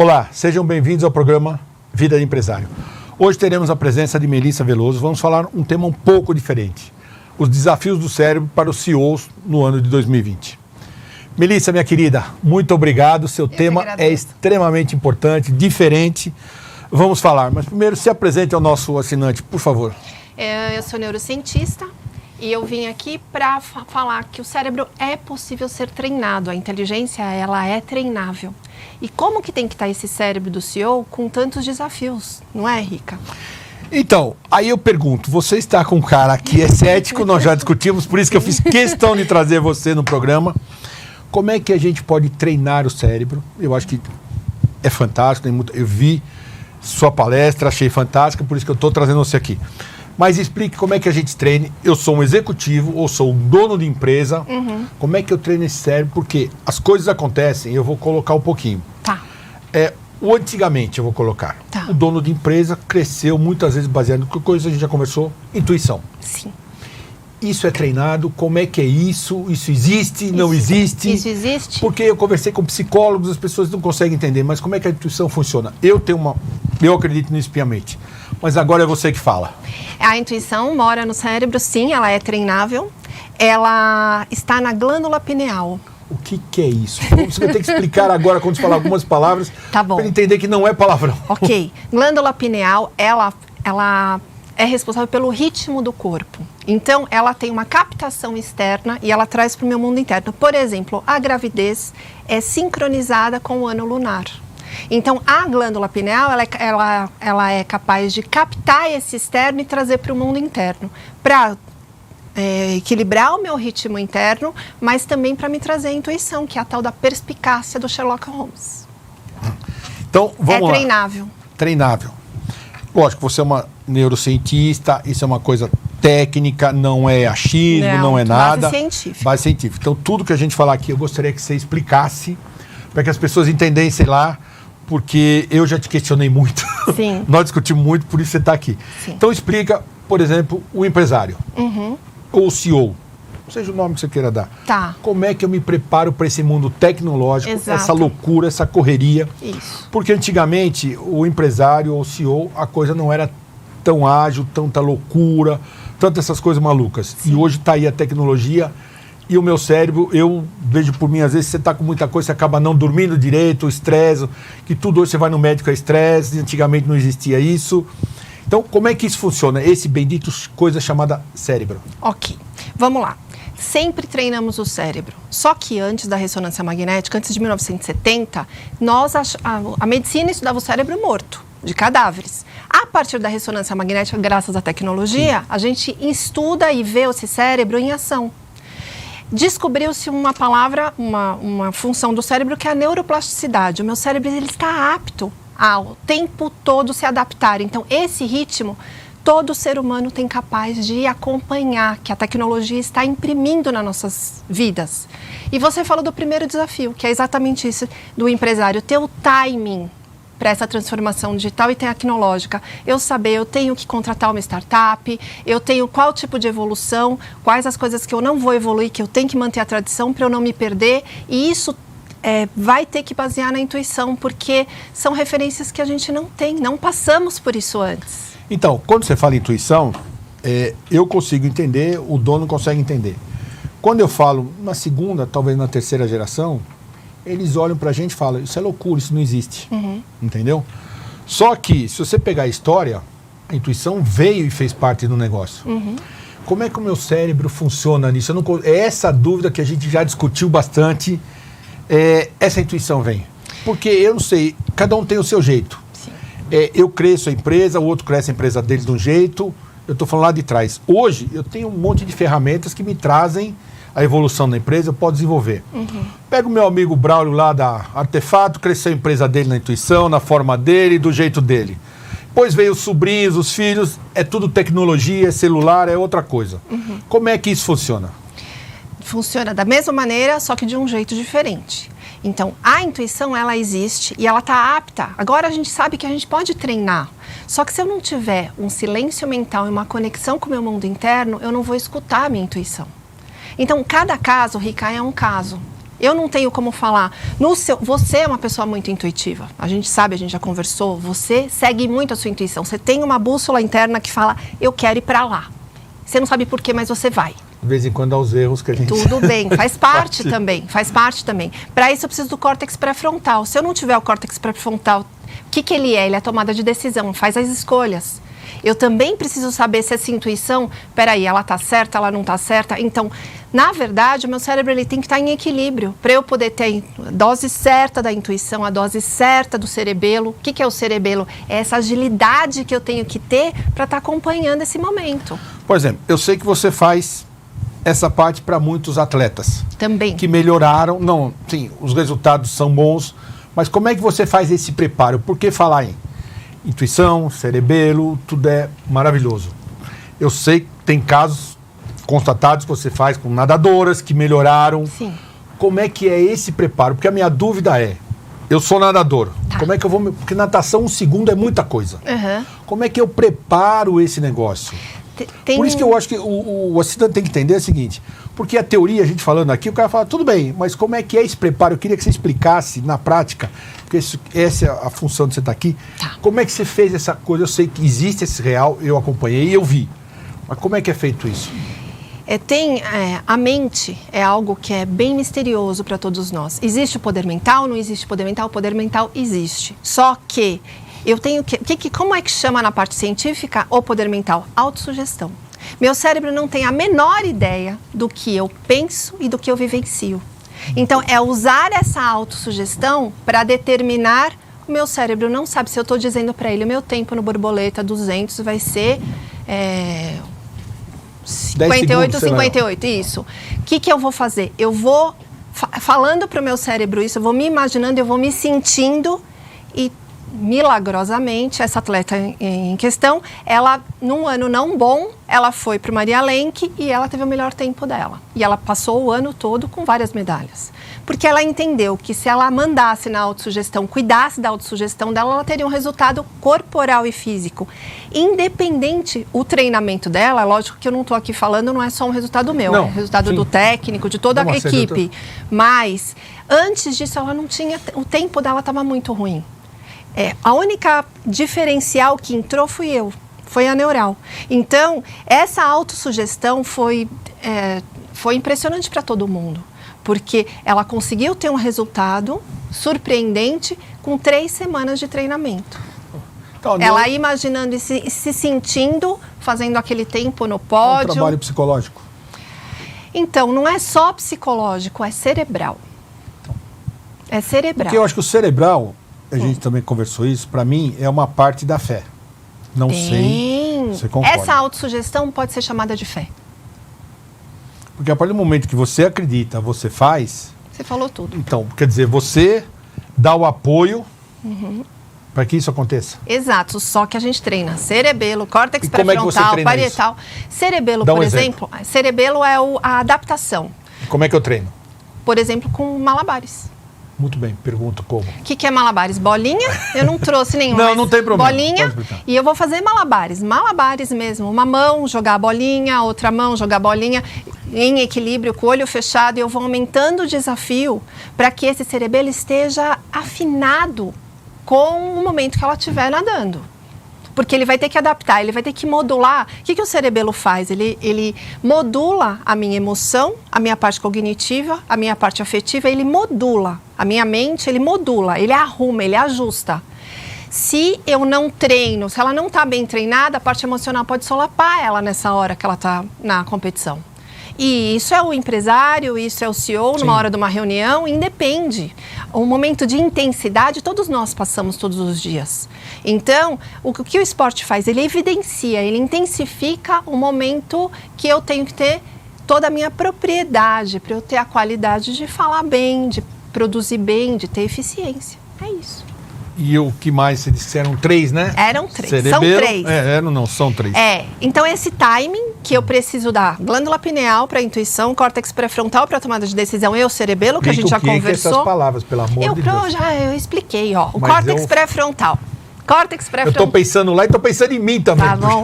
Olá, sejam bem-vindos ao programa Vida de Empresário. Hoje teremos a presença de Melissa Veloso. Vamos falar um tema um pouco diferente. Os desafios do cérebro para os CEOs no ano de 2020. Melissa, minha querida, muito obrigado. Seu tema é extremamente importante, diferente. Vamos falar, mas primeiro se apresente ao nosso assinante, por favor. Eu sou neurocientista e eu vim aqui para falar que o cérebro é possível ser treinado. A inteligência, ela é treinável. E como que tem que estar esse cérebro do CEO com tantos desafios, não é, Rica? Então, aí eu pergunto, você está com um cara que é cético, nós já discutimos, por isso que eu fiz questão de trazer você no programa. Como é que a gente pode treinar o cérebro? Eu acho que é fantástico, eu vi sua palestra, achei fantástica, por isso que eu estou trazendo você aqui. Mas explique como é que a gente treina. Eu sou um executivo ou sou um dono de empresa. Como é que eu treino esse cérebro? Porque as coisas acontecem, eu vou colocar um pouquinho. Tá. O antigamente eu vou colocar. Tá. O dono de empresa cresceu muitas vezes baseado no que coisa a gente já conversou, intuição. Sim. Isso é treinado? Como é que é isso? Isso existe? Não existe? Isso existe? Porque eu conversei com psicólogos, as pessoas não conseguem entender, mas como é que a intuição funciona? Eu acredito nisso piamente. Mas agora é você que fala. A intuição mora no cérebro, sim, ela é treinável. Ela está na glândula pineal. O que é isso? Você vai ter que explicar agora, quando falar algumas palavras, tá bom, para entender que não é palavrão. Ok. Glândula pineal, ela é responsável pelo ritmo do corpo. Então, ela tem uma captação externa e ela traz para o meu mundo interno. Por exemplo, a gravidez é sincronizada com o ano lunar. Então, a glândula pineal, ela é capaz de captar esse externo e trazer para o mundo interno, para equilibrar o meu ritmo interno, mas também para me trazer a intuição, que é a tal da perspicácia do Sherlock Holmes. Então, vamos lá. É treinável. Treinável. Lógico, você é uma neurocientista, isso é uma coisa técnica, não é achismo, não é nada. Base científica. Base científica. Então, tudo que a gente falar aqui, eu gostaria que você explicasse, para que as pessoas entendessem lá, porque eu já te questionei muito. Sim. Nós discutimos muito, por isso você está aqui. Sim. Então, explica, por exemplo, o empresário. Ou o CEO, seja o nome que você queira dar. Tá. Como é que eu me preparo para esse mundo tecnológico, Exato. essa loucura, essa correria? Isso. Porque antigamente, o empresário ou o CEO, a coisa não era tão ágil, tanta loucura, tantas essas coisas malucas. Sim. E hoje está aí a tecnologia e o meu cérebro, eu vejo por mim, às vezes você está com muita coisa, você acaba não dormindo direito, estresse, que tudo hoje você vai no médico é estresse, antigamente não existia isso. Então, como é que isso funciona? Esse bendito coisa chamada cérebro. Ok, vamos lá. Sempre treinamos o cérebro. Só que antes da ressonância magnética, antes de 1970, a medicina estudava o cérebro morto, de cadáveres. A partir da ressonância magnética, graças à tecnologia, a gente estuda e vê esse cérebro em ação. Descobriu-se uma palavra, uma função do cérebro que é a neuroplasticidade. O meu cérebro ele está apto ao tempo todo se adaptar. Então, esse ritmo, todo ser humano tem capaz de acompanhar, que a tecnologia está imprimindo nas nossas vidas. E você falou do primeiro desafio, que é exatamente isso, do empresário, ter o timing para essa transformação digital e tecnológica. Eu saber, eu tenho que contratar uma startup, eu tenho qual tipo de evolução, quais as coisas que eu não vou evoluir, que eu tenho que manter a tradição para eu não me perder. E isso vai ter que basear na intuição, porque são referências que a gente não tem, não passamos por isso antes. Então, quando você fala intuição, eu consigo entender, o dono consegue entender. Quando eu falo na segunda, talvez na terceira geração, eles olham pra gente e falam, isso é loucura, isso não existe. Entendeu? Só que, se você pegar a história, a intuição veio e fez parte do negócio. Como é que o meu cérebro funciona nisso? É essa dúvida que a gente já discutiu bastante. Essa intuição vem. Porque eu não sei, cada um tem o seu jeito. Eu cresço a empresa, o outro cresce a empresa dele de um jeito. Eu estou falando lá de trás. Hoje, eu tenho um monte de ferramentas que me trazem a evolução da empresa, eu posso desenvolver. Pega o meu amigo Braulio lá da Artefato, cresceu a empresa dele na intuição, na forma dele, do jeito dele. Depois veio os sobrinhos, os filhos, é tudo tecnologia, é celular, é outra coisa. Como é que isso funciona? Funciona da mesma maneira, só que de um jeito diferente. Então, a intuição, ela existe e ela está apta. Agora a gente sabe que a gente pode treinar. Só que se eu não tiver um silêncio mental e uma conexão com o meu mundo interno, eu não vou escutar a minha intuição. Então, cada caso, Rica, é um caso. Eu não tenho como falar. Você é uma pessoa muito intuitiva. A gente sabe, a gente já conversou. Você segue muito a sua intuição. Você tem uma bússola interna que fala, eu quero ir para lá. Você não sabe por quê, mas você vai. De vez em quando há os erros que a gente... Tudo bem, faz parte também. Para isso eu preciso do córtex pré-frontal. Se eu não tiver o córtex pré-frontal, o que ele é? Ele é a tomada de decisão, faz as escolhas. Eu também preciso saber se essa intuição, peraí, ela está certa, ela não está certa. Então, na verdade, o meu cérebro ele tem que estar em equilíbrio para eu poder ter a dose certa da intuição, a dose certa do cerebelo. O que é o cerebelo? É essa agilidade que eu tenho que ter para estar acompanhando esse momento. Por exemplo, eu sei que você faz essa parte para muitos atletas. Também. Que melhoraram. Não, sim, os resultados são bons, mas como é que você faz esse preparo? Por que falar em intuição, cerebelo, tudo é maravilhoso. Eu sei que tem casos constatados que você faz com nadadoras que melhoraram. Sim. Como é que é esse preparo? Porque a minha dúvida é, eu sou nadador, como é que eu vou... Porque natação, 1 segundo é muita coisa. Como é que eu preparo esse negócio? Por isso que eu acho que o assistente tem que entender o seguinte, porque a teoria, a gente falando aqui, o cara fala, tudo bem, mas como é que é esse preparo? Eu queria que você explicasse na prática, porque essa é a função de você estar aqui. Como é que você fez essa coisa? Eu sei que existe esse real, eu acompanhei e eu vi. Mas como é que é feito isso? A mente é algo que é bem misterioso para todos nós. Existe o poder mental, não existe o poder mental? O poder mental existe. Só que eu tenho como é que chama na parte científica o poder mental? Autossugestão. Meu cérebro não tem a menor ideia do que eu penso e do que eu vivencio. Então, é usar essa autossugestão para determinar. O meu cérebro não sabe se eu estou dizendo para ele o meu tempo no borboleta 200 vai ser 58, 58, isso. O que eu vou fazer? Eu vou falando para o meu cérebro isso, eu vou me imaginando, eu vou me sentindo e milagrosamente, essa atleta em questão, ela, num ano não bom, ela foi para o Maria Lenk e ela teve o melhor tempo dela. E ela passou o ano todo com várias medalhas. Porque ela entendeu que se ela mandasse na autossugestão, cuidasse da autossugestão dela, ela teria um resultado corporal e físico. Independente, o treinamento dela, lógico que eu não estou aqui falando, não é só um resultado meu, é um resultado do técnico, de toda a equipe. Mas, antes disso, ela não tinha, o tempo dela estava muito ruim. A única diferencial que entrou foi a neural. Então, essa autossugestão foi impressionante para todo mundo, porque ela conseguiu ter um resultado surpreendente com 3 semanas de treinamento. Então, ela imaginando e se sentindo, fazendo aquele tempo no pódio. É um trabalho psicológico? Então, não é só psicológico, é cerebral. É cerebral. Porque eu acho que o cerebral... A gente também conversou isso, para mim é uma parte da fé. Não sei, você concorda. Essa autossugestão pode ser chamada de fé. Porque a partir do momento que você acredita, você faz... Você falou tudo. Então, quer dizer, você dá o apoio para que isso aconteça. Exato, só que a gente treina cerebelo, córtex pré-frontal, parietal. Cerebelo, por exemplo, cerebelo é a adaptação. Como é que eu treino? Por exemplo, com malabares. Muito bem, pergunto como. O que é malabares? Bolinha? Eu não trouxe nenhuma. Não tem problema. Bolinha e eu vou fazer malabares. Malabares mesmo. Uma mão, jogar a bolinha, outra mão, jogar a bolinha em equilíbrio, com o olho fechado. E eu vou aumentando o desafio para que esse cerebelo esteja afinado com o momento que ela estiver nadando. Porque ele vai ter que adaptar, ele vai ter que modular. O que o cerebelo faz? Ele modula a minha emoção, a minha parte cognitiva, a minha parte afetiva, ele modula. A minha mente, ele modula, ele arruma, ele ajusta. Se eu não treino, se ela não está bem treinada, a parte emocional pode solapar ela nessa hora que ela está na competição. E isso é o empresário, isso é o CEO, numa hora de uma reunião, independe. Um momento de intensidade, todos nós passamos todos os dias. Então, o que o esporte faz? Ele evidencia, ele intensifica o momento que eu tenho que ter toda a minha propriedade, para eu ter a qualidade de falar bem, de produzir bem, de ter eficiência. É isso. E o que mais? Você disse que eram 3, né? Eram 3. Cerebelo, são 3. São 3. Então esse timing que eu preciso da glândula pineal para a intuição, córtex pré-frontal para a tomada de decisão e o cerebelo, que a gente já conversou. Essas palavras, pelo amor de Deus. Eu expliquei, ó. O córtex pré-frontal. Córtex pré-frontal. Eu estou pensando lá e estou pensando em mim também. Tá bom.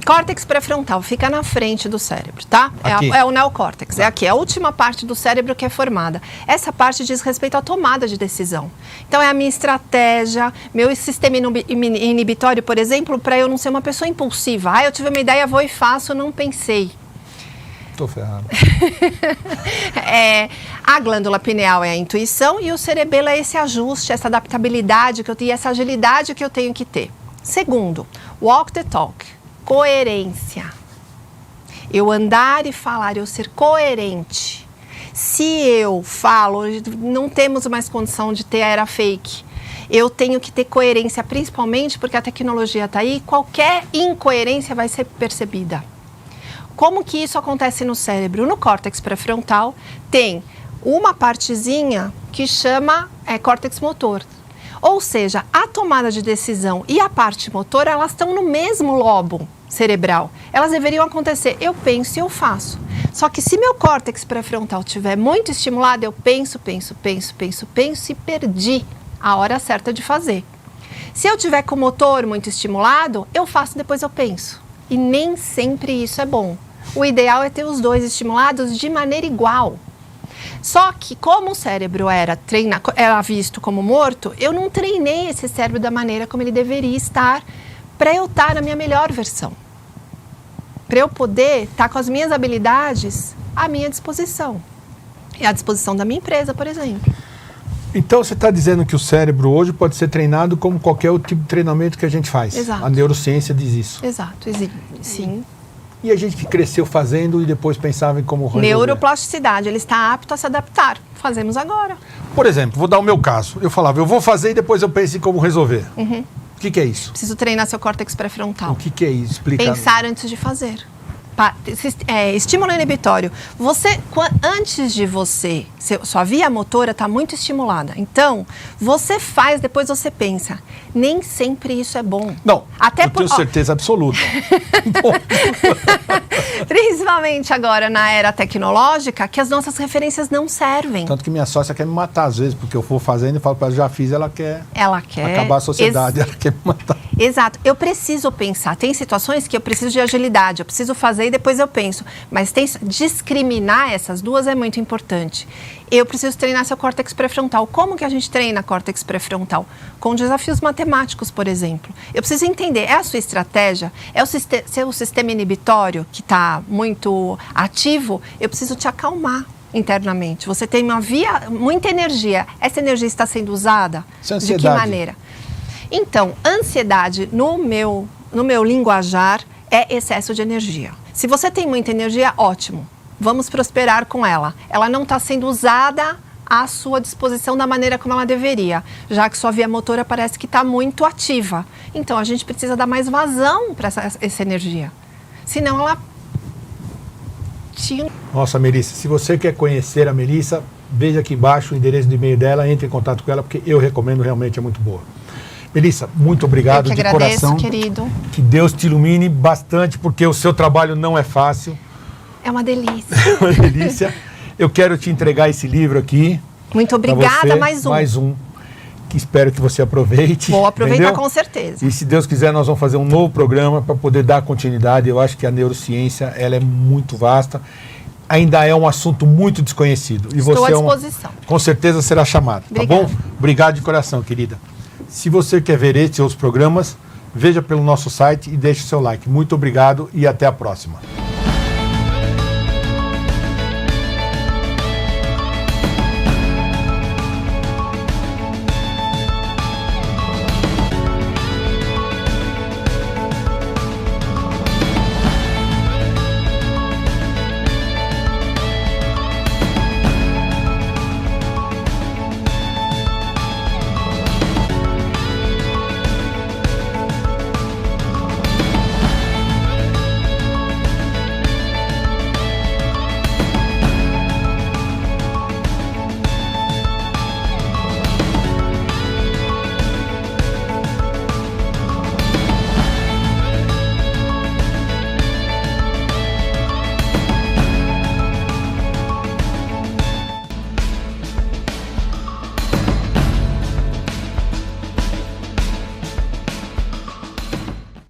Córtex pré-frontal fica na frente do cérebro, tá? É o neocórtex, é aqui, é a última parte do cérebro que é formada. Essa parte diz respeito à tomada de decisão. Então, é a minha estratégia, meu sistema inibitório, por exemplo, para eu não ser uma pessoa impulsiva. Eu tive uma ideia, vou e faço, não pensei. Tô ferrado. A glândula pineal é a intuição e o cerebelo é esse ajuste, essa adaptabilidade que eu tenho, essa agilidade que eu tenho que ter. Segundo, walk the talk, coerência. Eu andar e falar, eu ser coerente. Se eu falo, não temos mais condição de ter era fake. Eu tenho que ter coerência, principalmente porque a tecnologia está aí, qualquer incoerência vai ser percebida. Como que isso acontece no cérebro? No córtex pré-frontal tem uma partezinha que chama córtex motor. Ou seja, a tomada de decisão e a parte motora, elas estão no mesmo lobo cerebral. Elas deveriam acontecer, eu penso e eu faço. Só que se meu córtex pré-frontal estiver muito estimulado, eu penso e perdi a hora certa de fazer. Se eu tiver com o motor muito estimulado, eu faço, depois eu penso. E nem sempre isso é bom. O ideal é ter os dois estimulados de maneira igual. Só que, como o cérebro era visto como morto, eu não treinei esse cérebro da maneira como ele deveria estar para eu estar na minha melhor versão. Para eu poder estar com as minhas habilidades à minha disposição. E à disposição da minha empresa, por exemplo. Então, você está dizendo que o cérebro hoje pode ser treinado como qualquer outro tipo de treinamento que a gente faz. Exato. A neurociência diz isso. Exato, sim. E a gente que cresceu fazendo e depois pensava em como resolver. Neuroplasticidade, ele está apto a se adaptar. Fazemos agora. Por exemplo, vou dar o meu caso. Eu falava, eu vou fazer e depois eu penso em como resolver. Uhum. O que é isso? Preciso treinar seu córtex pré-frontal. O que é isso? Explica. Pensar antes de fazer. Estímulo inibitório. Antes de você, sua via motora está muito estimulada. Então, você faz, depois você pensa. Nem sempre isso é bom. Não, eu tenho certeza absoluta. Principalmente agora na era tecnológica, que as nossas referências não servem. Tanto que minha sócia quer me matar às vezes, porque eu vou fazendo e falo para ela, já fiz, ela quer acabar a sociedade, ela quer me matar. Exato, eu preciso pensar. Tem situações que eu preciso de agilidade, eu preciso fazer e depois eu penso. Mas discriminar essas duas é muito importante. Eu preciso treinar seu córtex pré-frontal. Como que a gente treina córtex pré-frontal? Com desafios matemáticos, por exemplo. Eu preciso entender, é a sua estratégia? É o seu sistema inibitório que está muito ativo? Eu preciso te acalmar internamente. Você tem muita energia. Essa energia está sendo usada? De que maneira? Então, ansiedade, no meu linguajar, é excesso de energia. Se você tem muita energia, ótimo. Vamos prosperar com ela. Ela não está sendo usada à sua disposição da maneira como ela deveria, já que sua via motora parece que está muito ativa. Então, a gente precisa dar mais vazão para essa energia. Senão, ela... Nossa, Melissa, se você quer conhecer a Melissa, veja aqui embaixo o endereço de e-mail dela, entre em contato com ela, porque eu recomendo, realmente é muito boa. Melissa, muito obrigado de coração. Eu que agradeço, querido. Que Deus te ilumine bastante, porque o seu trabalho não é fácil. É uma delícia. É uma delícia. Eu quero te entregar esse livro aqui. Muito obrigada, mais um. Que espero que você aproveite. Vou aproveitar, entendeu? Com certeza. E se Deus quiser, nós vamos fazer um novo programa para poder dar continuidade. Eu acho que a neurociência, ela é muito vasta. Ainda é um assunto muito desconhecido. E Estou você à disposição. Com certeza será chamada, tá bom? Obrigado de coração, querida. Se você quer ver esses outros programas, veja pelo nosso site e deixe o seu like. Muito obrigado e até a próxima.